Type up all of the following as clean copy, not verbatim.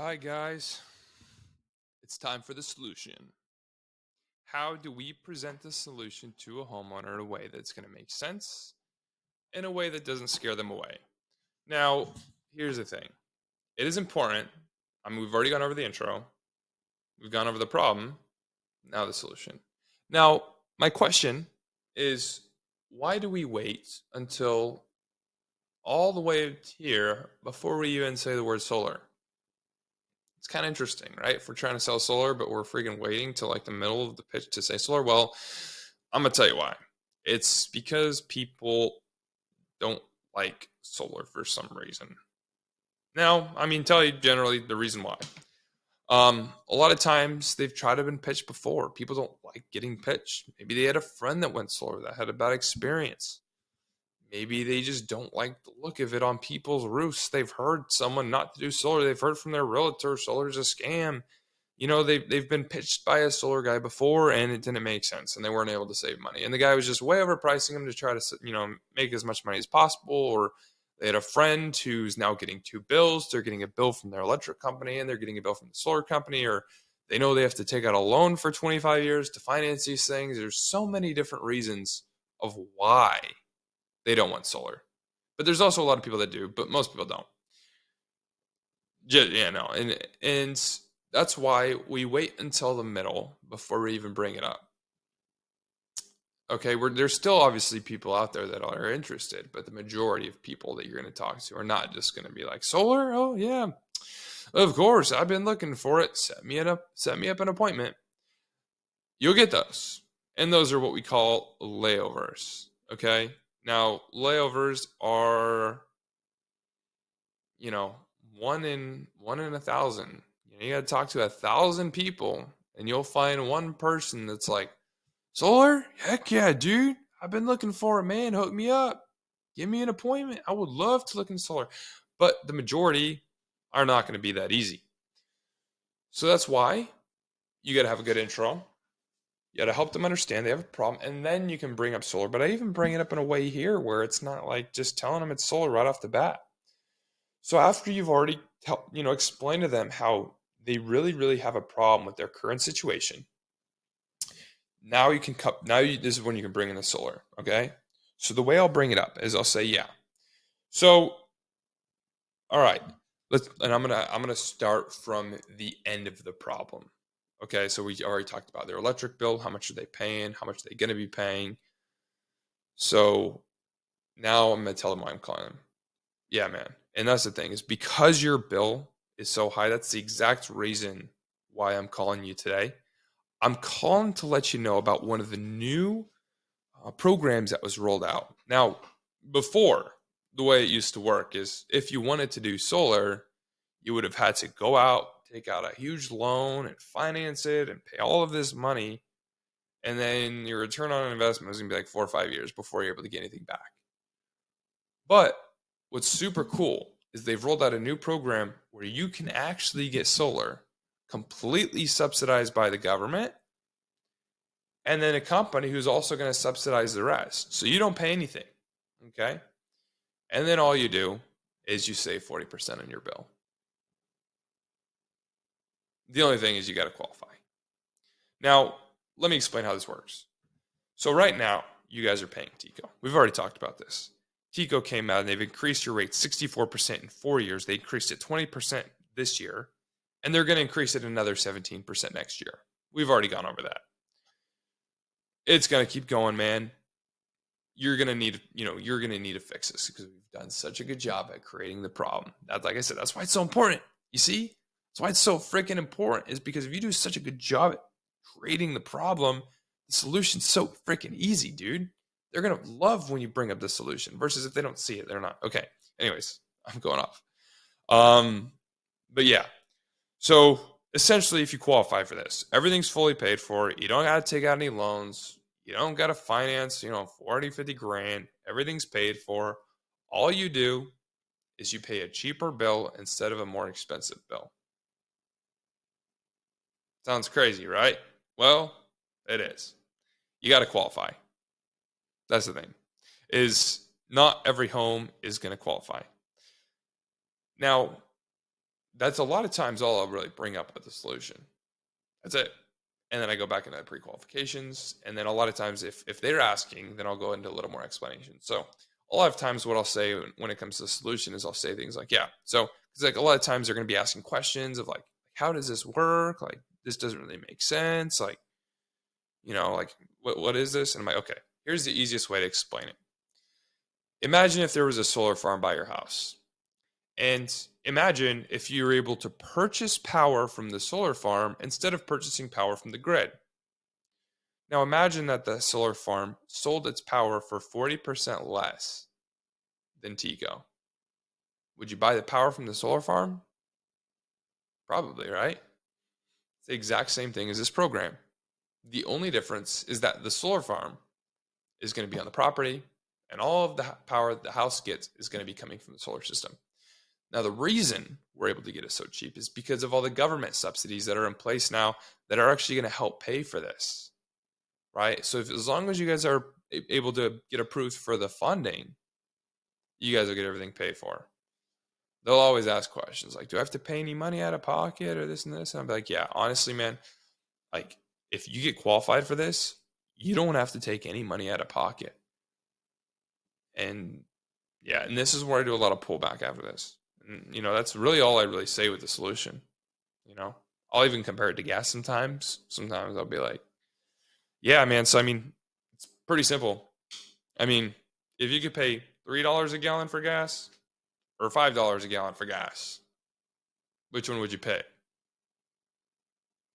Hi, guys. It's time for the solution. How do we present the solution to a homeowner in a way that's going to make sense, in a way that doesn't scare them away? Now, here's the thing it is important. I mean, we've already gone over the intro, we've gone over the problem, now the solution. Now, my question is why do we wait until all the way here before we even say the word solar? It's kind of interesting, right? If we're trying to sell solar, but we're freaking waiting till like the middle of the pitch to say solar. Well, I'm gonna tell you why. It's because people don't like solar for some reason. Now, I mean, tell you generally the reason why. A lot of times they've tried to been pitched before. People don't like getting pitched. Maybe they had a friend that went solar that had a bad experience. Maybe they just don't like the look of it on people's roofs. They've heard someone not to do solar. They've heard from their realtor solar's a scam. They've been pitched by a solar guy before and it didn't make sense and they weren't able to save money. And the guy was just way overpricing them to try to, make as much money as possible. Or they had a friend who's now getting two bills. They're getting a bill from their electric company and they're getting a bill from the solar company, or they know they have to take out a loan for 25 years to finance these things. There's so many different reasons of why they don't want solar. But there's also a lot of people that do, but most people don't. Yeah, no. And that's why we wait until the middle before we even bring it up. Okay, there's still obviously people out there that are interested, but the majority of people that you're going to talk to are not just going to be like, solar? Oh, yeah. Of course, I've been looking for it. Set me up an appointment. You'll get those. And those are what we call layovers. Okay? Now, layovers are, you know, one in 1,000. You got to talk to 1,000 people, and you'll find one person that's like, solar? Heck yeah, dude! I've been looking for it, man. Hook me up. Give me an appointment. I would love to look into solar, but the majority are not going to be that easy. So that's why you got to have a good intro. You got to help them understand they have a problem, and then you can bring up solar. But I even bring it up in a way here where it's not like just telling them it's solar right off the bat. So after you've already explained to them how they really, really have a problem with their current situation, now you can this is when you can bring in the solar. Okay. So the way I'll bring it up is I'll say, yeah. So, all right, I'm gonna start from the end of the problem. Okay. So we already talked about their electric bill. How much are they paying? How much are they going to be paying? So now I'm gonna tell them why I'm calling them. Yeah, man. And that's the thing is because your bill is so high, that's the exact reason why I'm calling you today. I'm calling to let you know about one of the new programs that was rolled out. Now, before, the way it used to work is if you wanted to do solar, you would have had to go out, take out a huge loan and finance it and pay all of this money. And then your return on investment was going to be like 4 or 5 years before you're able to get anything back. But what's super cool is they've rolled out a new program where you can actually get solar completely subsidized by the government and then a company who's also going to subsidize the rest. So you don't pay anything. Okay. And then all you do is you save 40% on your bill. The only thing is you got to qualify. Now, let me explain how this works. So right now, you guys are paying TECO. We've already talked about this. TECO came out and they've increased your rate 64% in 4 years. They increased it 20% this year, and they're going to increase it another 17% next year. We've already gone over that. It's going to keep going, man. You're going to need to fix this because we've done such a good job at creating the problem. That's, like I said, that's why it's so important. You see? That's why it's so freaking important, is because if you do such a good job at creating the problem, the solution's so freaking easy, dude. They're going to love when you bring up the solution versus if they don't see it, they're not. Okay. Anyways, I'm going off. But yeah. So essentially, if you qualify for this, everything's fully paid for. You don't got to take out any loans. You don't got to finance, 40, 50 grand. Everything's paid for. All you do is you pay a cheaper bill instead of a more expensive bill. Sounds crazy, right? Well, it is. You got to qualify. That's the thing. Is not every home is going to qualify. Now, that's a lot of times all I'll really bring up with the solution. That's it. And then I go back into pre-qualifications. And then a lot of times if they're asking, then I'll go into a little more explanation. So a lot of times what I'll say when it comes to the solution is I'll say things like, yeah. So it's like a lot of times they're going to be asking questions of like, how does this work? Like, this doesn't really make sense. Like, like what is this? And I'm like, okay, here's the easiest way to explain it. Imagine if there was a solar farm by your house. And imagine if you were able to purchase power from the solar farm instead of purchasing power from the grid. Now imagine that the solar farm sold its power for 40% less than TECO. Would you buy the power from the solar farm? Probably, right? It's the exact same thing as this program. The only difference is that the solar farm is going to be on the property, and all of the power the house gets is going to be coming from the solar system. Now, the reason we're able to get it so cheap is because of all the government subsidies that are in place now that are actually going to help pay for this, right? So as long as you guys are able to get approved for the funding, you guys will get everything paid for. They'll always ask questions like, do I have to pay any money out of pocket or this and this? And I'm like, yeah, honestly, man, like if you get qualified for this, you don't have to take any money out of pocket. And yeah, and this is where I do a lot of pullback after this. And, that's really all I really say with the solution. I'll even compare it to gas sometimes. Sometimes I'll be like, yeah, man. So, it's pretty simple. If you could pay $3 a gallon for gas or $5 a gallon for gas, which one would you pay?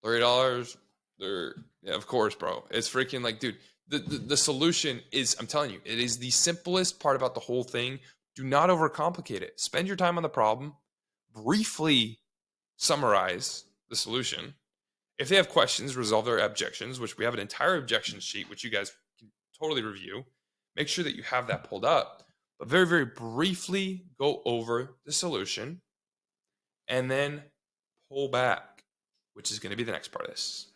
$3? Yeah, of course, bro. It's freaking like, dude, the solution is, I'm telling you, it is the simplest part about the whole thing. Do not overcomplicate it. Spend your time on the problem. Briefly summarize the solution. If they have questions, resolve their objections, which we have an entire objection sheet, which you guys can totally review. Make sure that you have that pulled up. But very, very briefly go over the solution and then pull back, which is going to be the next part of this.